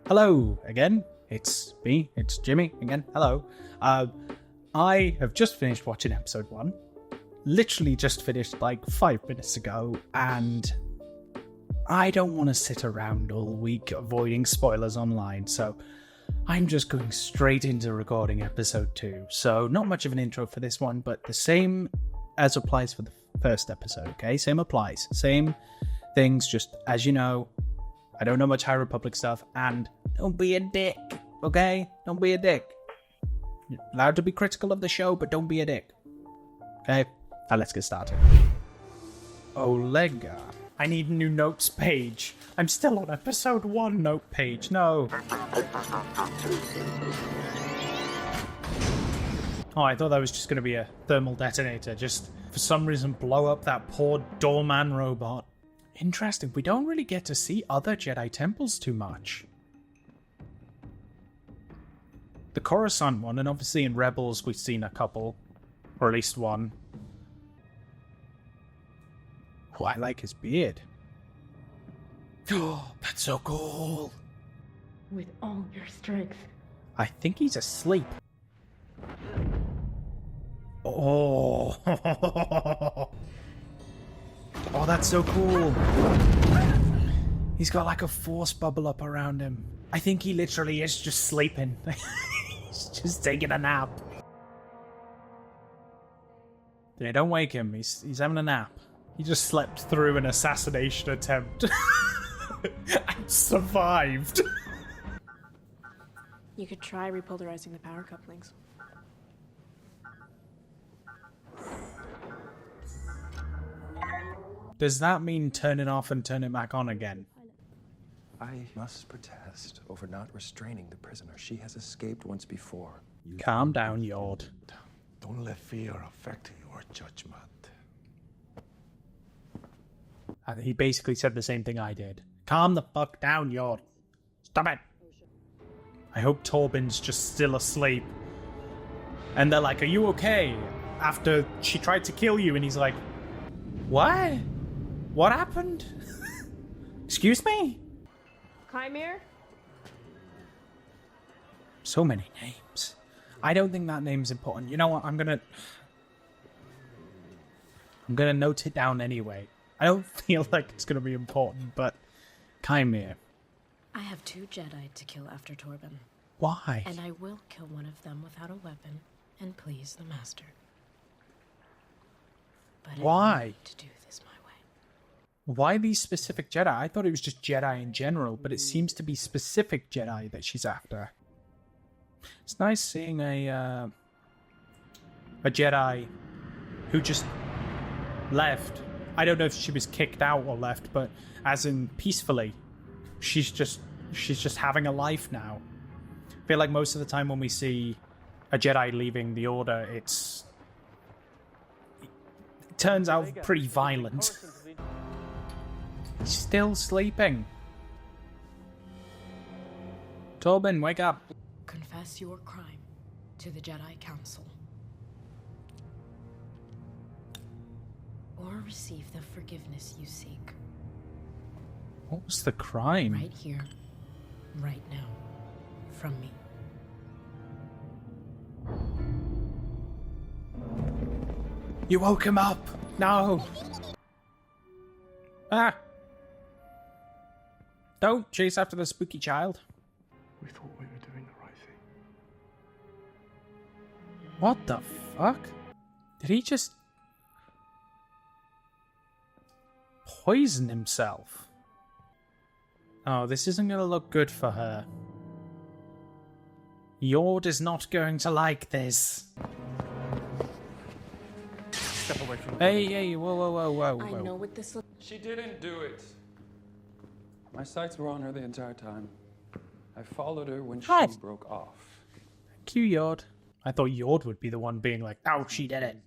Hello again. It's me. It's Jimmy again. Hello. I have just finished watching episode 1. Literally just finished like 5 minutes ago, and I don't want to sit around all week avoiding spoilers online, so I'm just going straight into recording episode 2. So not much of an intro for this one, but the same as applies for the first episode, okay? Same applies. Same things, just as you know, I don't know much High Republic stuff, and don't be a dick, okay? Don't be a dick. You're allowed to be critical of the show, but don't be a dick. Okay? Now let's get started. Olega. I need a new notes page. I'm still on episode 1 note page. No. Oh, I thought that was just going to be a thermal detonator. Just, for some reason, blow up that poor doorman robot. Interesting. We don't really get to see other Jedi temples too much. The Coruscant one, and obviously in Rebels we've seen a couple. Or at least one. Oh, I like his beard. Oh, that's so cool. With all your strength. I think he's asleep. Oh. Oh, that's so cool. He's got like a force bubble up around him. I think he literally is just sleeping. He's just taking a nap. Yeah, don't wake him. He's having a nap. He just slept through an assassination attempt. And survived. You could try repolarizing the power couplings. Does that mean turn it off and turn it back on again? I must protest over not restraining the prisoner. She has escaped once before. Calm down, Yord. Don't let fear affect your judgment. He basically said the same thing I did. Calm the fuck down, Yord. Stop it. I hope Torben's just still asleep. And they're like, are you okay? After she tried to kill you, and he's like, what? What happened? Excuse me? Chimere? So many names. I don't think that name's important. You know what? I'm gonna note it down anyway. I don't feel like it's gonna be important, but Chimere. I have 2 Jedi to kill after Torben. Why? And I will kill one of them without a weapon and please the Master. But Why? I need to do this my way. Why these specific Jedi? I thought it was just Jedi in general, but it seems to be specific Jedi that she's after. It's nice seeing a Jedi who just left. I don't know if she was kicked out or left, but as in peacefully. She's just having a life now. I feel like most of the time when we see a Jedi leaving the Order, it turns out pretty violent. He's still sleeping. Torben, wake up. Confess your crime to the Jedi Council. Or receive the forgiveness you seek. What was the crime? Right here, right now, from me. You woke him up! No! Ah! Don't chase after the spooky child. We thought we were doing the right thing. What the fuck? Did he just poison himself? Oh, this isn't going to look good for her. Yord is not going to like this. Step away from Hey, whoa. I know what this looks. She didn't do it. My sights were on her the entire time. I followed her when she broke off. Thank you, Yord. I thought Yord would be the one being like, oh, she did it.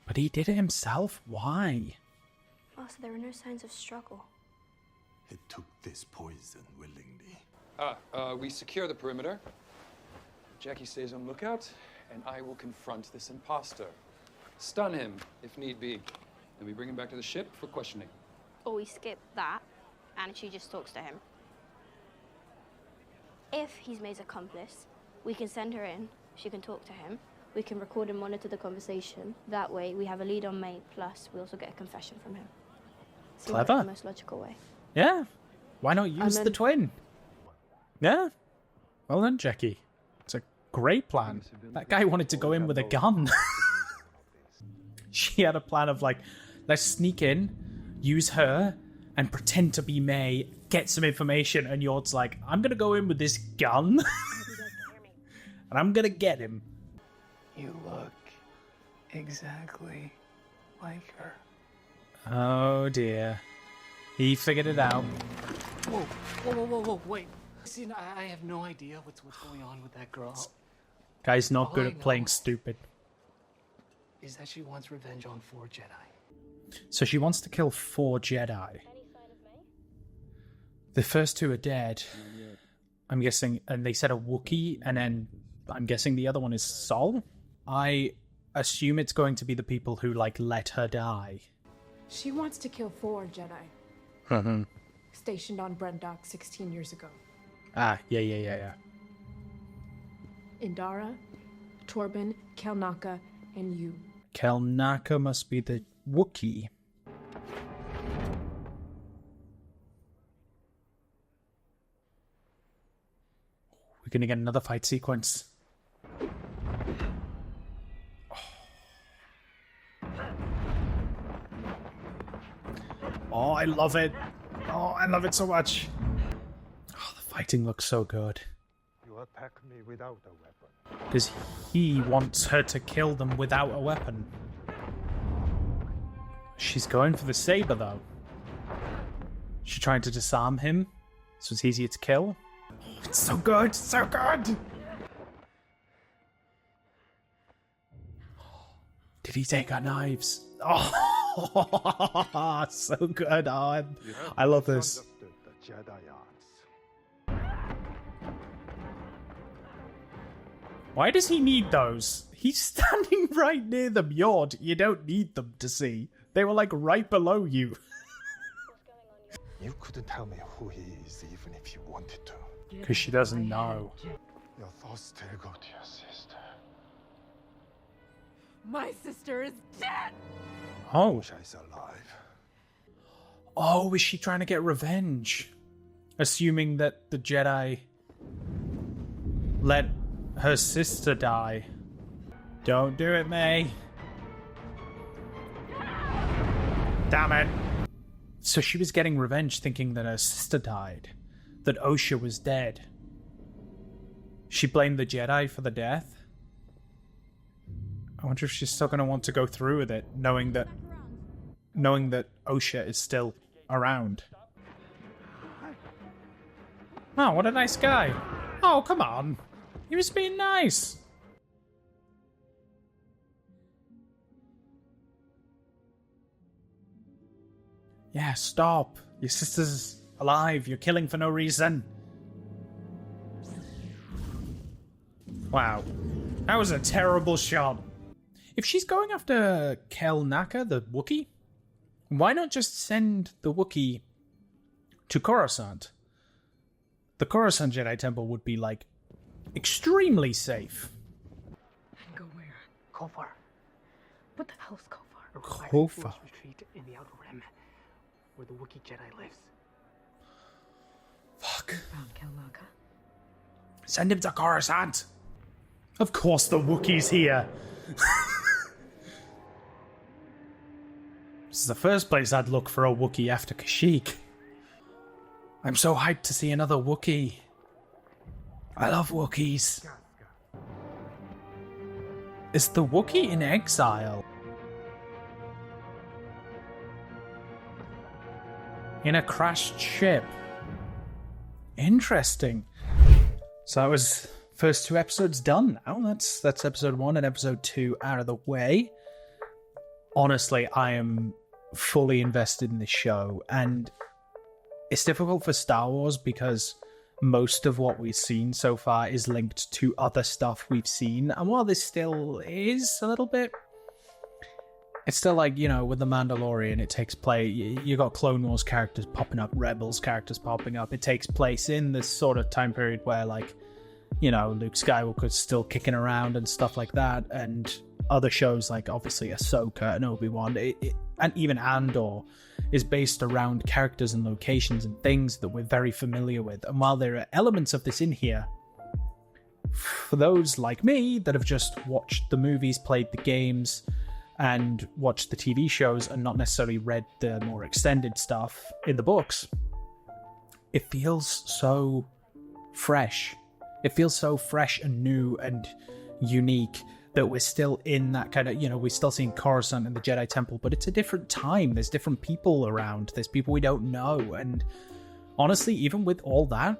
But he did it himself? Why? Oh, so there were no signs of struggle. It took this poison willingly. We secure the perimeter. Jackie stays on lookout, and I will confront this imposter. Stun him, if need be. Then we bring him back to the ship for questioning. Or we skip that, and she just talks to him. if he's May's accomplice, we can send her in. She can talk to him. We can record and monitor the conversation. That way, we have a lead on May, plus we also get a confession from him. Seems like Clever. the most logical way. Yeah. Why not use the twin? Yeah. Well done, Jackie. It's a great plan. That guy wanted to go in with a gun. She had a plan of like, let's sneak in, use her, and pretend to be May, get some information, and Yord's like, I'm gonna go in with this gun, and I'm gonna get him. You look exactly like her. Oh dear. He figured it out. Whoa, wait. See, I have no idea what's going on with that girl. Guy's not All good I at playing know stupid. Is that she wants revenge on 4 Jedi. So she wants to kill 4 Jedi. The first 2 are dead. I'm guessing, and they said a Wookiee, and then I'm guessing the other one is Sol. I assume it's going to be the people who, like, let her die. She wants to kill 4 Jedi. Stationed on Brendok 16 years ago. Ah, yeah. Indara, Torben, Kelnaka, and you. Kelnaka must be the Wookiee. We're gonna get another fight sequence. Oh, I love it. Oh, I love it so much. Oh, the fighting looks so good. You attack me without a weapon. Because he wants her to kill them without a weapon. She's going for the saber, though. She's trying to disarm him, so it's easier to kill. Oh, it's so good, so good! Did he take our knives? Oh, so good. Oh, I love this. The Jedi arts. Why does he need those? He's standing right near them, Yord. You don't need them to see. They were like right below you. You couldn't tell me who he is even if you wanted to. Because she doesn't know. Your thoughts still go to your sister. My sister is dead! Oh. She's alive. Oh, is she trying to get revenge? Assuming that the Jedi let her sister die. Don't do it, May. Damn it. So she was getting revenge thinking that her sister died. That Osha was dead. She blamed the Jedi for the death. I wonder if she's still going to want to go through with it, knowing that Osha is still around. Oh, what a nice guy. Oh, come on. He was being nice. Yeah, stop. Your sister's alive. You're killing for no reason. Wow. That was a terrible shot. If she's going after Kelnaka, the Wookiee, why not just send the Wookiee to Coruscant? The Coruscant Jedi Temple would be, like, extremely safe. And go where? Kofar. What the hell's Kofar? Kofar. Retreat in the Outer Rim, where the Wookiee Jedi lives. Fuck. Found Kelnaka. Send him to Coruscant. Of course the Wookiee's here. This is the first place I'd look for a Wookiee after Kashyyyk. I'm so hyped to see another Wookiee. I love Wookiees. Is the Wookiee in exile? In a crashed ship. Interesting. So that was first 2 episodes done now. That's episode 1 and episode 2 out of the way. Honestly, I am fully invested in this show, and it's difficult for Star Wars because most of what we've seen so far is linked to other stuff we've seen, and while this still is a little bit It's still like, you know, with The Mandalorian, it takes place, you got Clone Wars characters popping up, Rebels characters popping up. It takes place in this sort of time period where, like, you know, Luke Skywalker's still kicking around and stuff like that, and other shows like, obviously, Ahsoka and Obi-Wan, and even Andor is based around characters and locations and things that we're very familiar with. And while there are elements of this in here, for those like me that have just watched the movies, played the games, and watched the TV shows and not necessarily read the more extended stuff in the books, it feels so fresh. It feels so fresh and new and unique that we're still in that kind of, you know, we're still seeing Coruscant and the Jedi Temple, but it's a different time. There's different people around. There's people we don't know. And honestly, even with all that,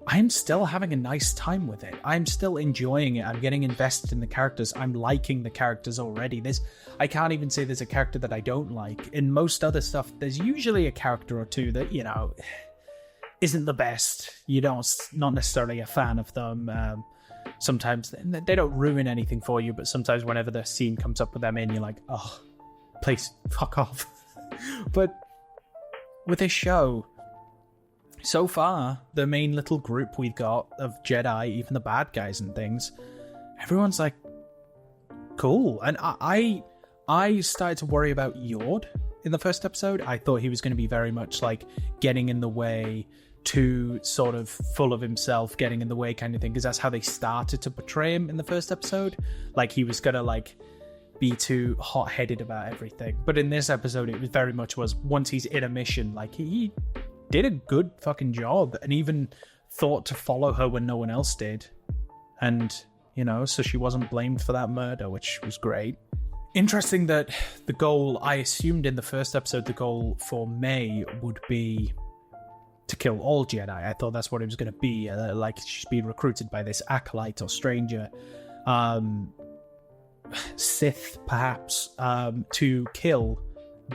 I'm still having a nice time with it. I'm still enjoying it. I'm getting invested in the characters. I'm liking the characters already. I can't even say there's a character that I don't like. In most other stuff, there's usually a character or two that, you know, isn't the best. Not necessarily a fan of them. Sometimes they don't ruin anything for you, but sometimes whenever the scene comes up with them in, you're like, oh, please, fuck off. But with this show, so far, the main little group we've got of Jedi, even the bad guys and things, everyone's like, cool. And I started to worry about Yord in the first episode. I thought he was going to be very much like getting in the way, too sort of full of himself, getting in the way kind of thing, because that's how they started to portray him in the first episode. Like he was going to like be too hot-headed about everything. But in this episode, it was very much was once he's in a mission, like he did a good fucking job and even thought to follow her when no one else did. And, you know, so she wasn't blamed for that murder, which was great. Interesting that the goal, I assumed in the first episode, the goal for May would be to kill all Jedi. I thought that's what it was going to be. Like she's being recruited by this Acolyte or stranger, Sith perhaps, to kill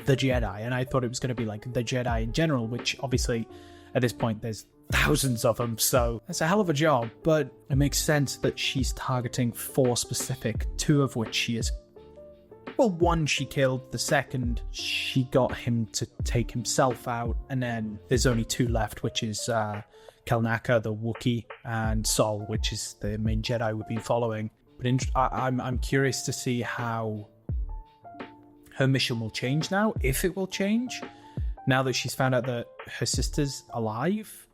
the Jedi. And I thought it was going to be like the Jedi in general, which obviously at this point there's thousands of them, so it's a hell of a job. But it makes sense that she's targeting 4 specific, 2 of which she is, well, 1 she killed, the second she got him to take himself out, and then there's only 2 left, which is Kelnaka, the Wookiee, and Sol, which is the main Jedi we've been following. But I'm curious to see how her mission will change now, if it will change, now that she's found out that her sister's alive.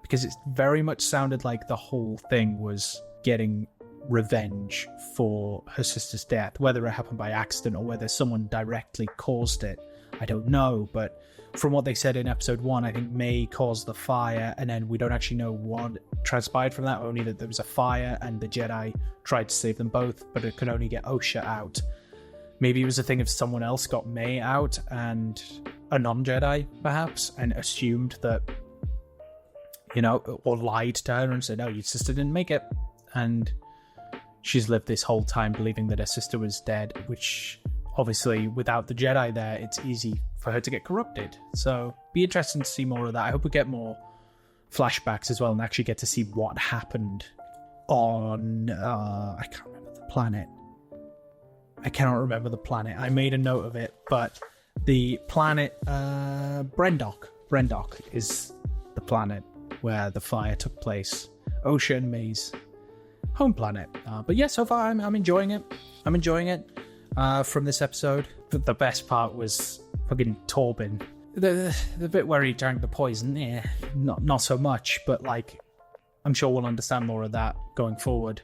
Because it very much sounded like the whole thing was getting revenge for her sister's death. Whether it happened by accident or whether someone directly caused it, I don't know. But from what they said in episode 1, I think May caused the fire, and then we don't actually know what transpired from that, only that there was a fire and the Jedi tried to save them both, but it could only get Osha out. Maybe it was a thing if someone else got May out, and a non-Jedi perhaps, and assumed that, you know, or lied to her and said, no, your sister didn't make it. And she's lived this whole time believing that her sister was dead, which obviously without the Jedi there, it's easy for her to get corrupted. So be interesting to see more of that. I hope we get more flashbacks as well and actually get to see what happened on, I can't remember the planet. I cannot remember the planet. I made a note of it, but the planet, Brendok. Brendok is the planet where the fire took place. Osha and May's home planet. But yeah, so far I'm enjoying it. I'm enjoying it from this episode. The best part was fucking Torben. The bit where he drank the poison, yeah, not so much, but like, I'm sure we'll understand more of that going forward.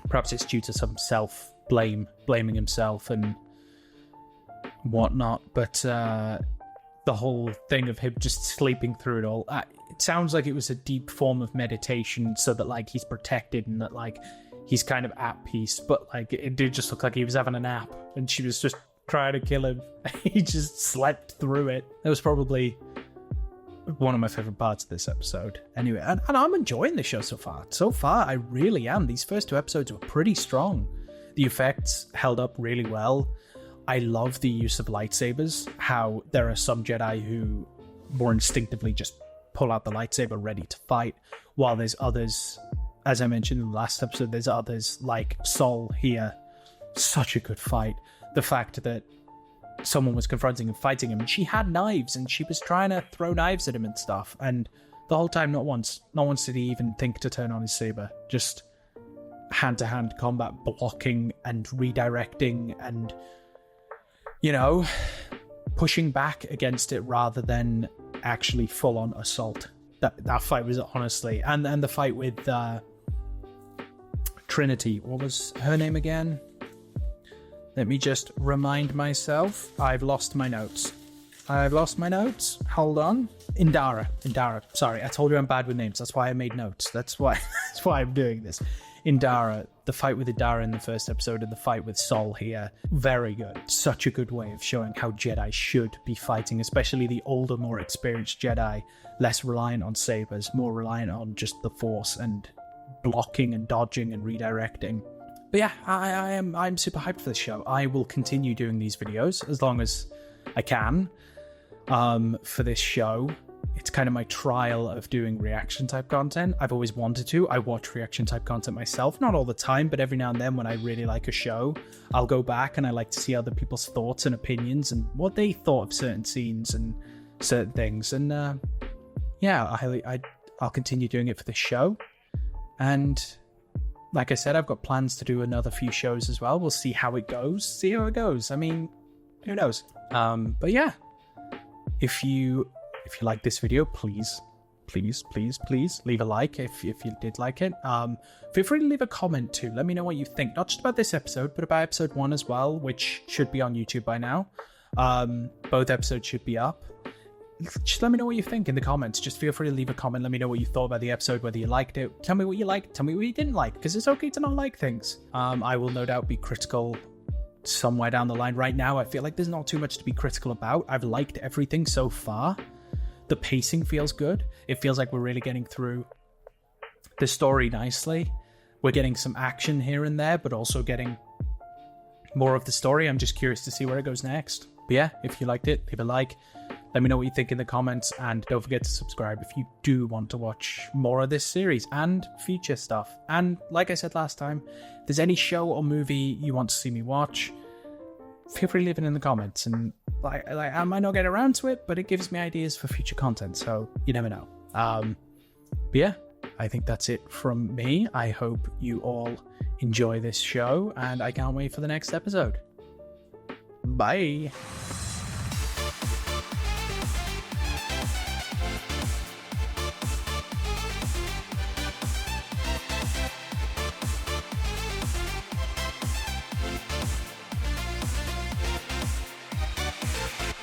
Perhaps it's due to some self-blame, blaming himself and whatnot, but the whole thing of him just sleeping through it all, it sounds like it was a deep form of meditation so that, like, he's protected and that, like, he's kind of at peace, but, like, it did just look like he was having a nap and she was just trying to kill him. He just slept through it. That was probably one of my favorite parts of this episode. Anyway, and I'm enjoying the show so far. So far, I really am. These first 2 episodes were pretty strong. The effects held up really well. I love the use of lightsabers, how there are some Jedi who more instinctively just pull out the lightsaber ready to fight, while there's others, as I mentioned in the last episode, there's others like Sol here such a good fight. The fact that someone was confronting and fighting him, and she had knives, and she was trying to throw knives at him and stuff, and the whole time, not once did he even think to turn on his saber. Just hand-to-hand combat, blocking and redirecting and, you know, pushing back against it rather than actually full-on assault. That fight was honestly... And the fight with Trinity. What was her name again? Let me just remind myself. I've lost my notes. Hold on. Indara. Sorry, I told you I'm bad with names. That's why I made notes. That's why I'm doing this. Indara. The fight with Indara in the first episode and the fight with Sol here. Very good. Such a good way of showing how Jedi should be fighting, especially the older, more experienced Jedi. Less reliant on sabers, more reliant on just the Force and blocking and dodging and redirecting. But yeah, I'm super hyped for this show. I will continue doing these videos as long as I can. For this show, it's kind of my trial of doing reaction type content. I've always wanted to. I watch reaction type content myself, not all the time, but every now and then when I really like a show, I'll go back and I like to see other people's thoughts and opinions and what they thought of certain scenes and certain things. And yeah, I'll continue doing it for this show. And like I said, I've got plans to do another few shows as well. We'll see how it goes. I mean, who knows? But yeah, if you like this video, please leave a like if you did like it. Feel free to leave a comment too. Let me know what you think, not just about this episode, but about episode 1 as well, which should be on YouTube by now. Both episodes should be up. Just let me know what you think in the comments. Just feel free to leave a comment. Let me know what you thought about the episode, whether you liked it. Tell me what you liked. Tell me what you didn't like, because it's okay to not like things. I will no doubt be critical somewhere down the line. Right now, I feel like there's not too much to be critical about. I've liked everything so far. The pacing feels good. It feels like we're really getting through the story nicely. We're getting some action here and there, but also getting more of the story. I'm just curious to see where it goes next. But yeah, if you liked it, leave a like. Let me know what you think in the comments, and don't forget to subscribe if you do want to watch more of this series and future stuff. And like I said last time, if there's any show or movie you want to see me watch, feel free to leave it in the comments. And like I might not get around to it, but it gives me ideas for future content, so you never know. But yeah, I think that's it from me. I hope you all enjoy this show, and I can't wait for the next episode. Bye.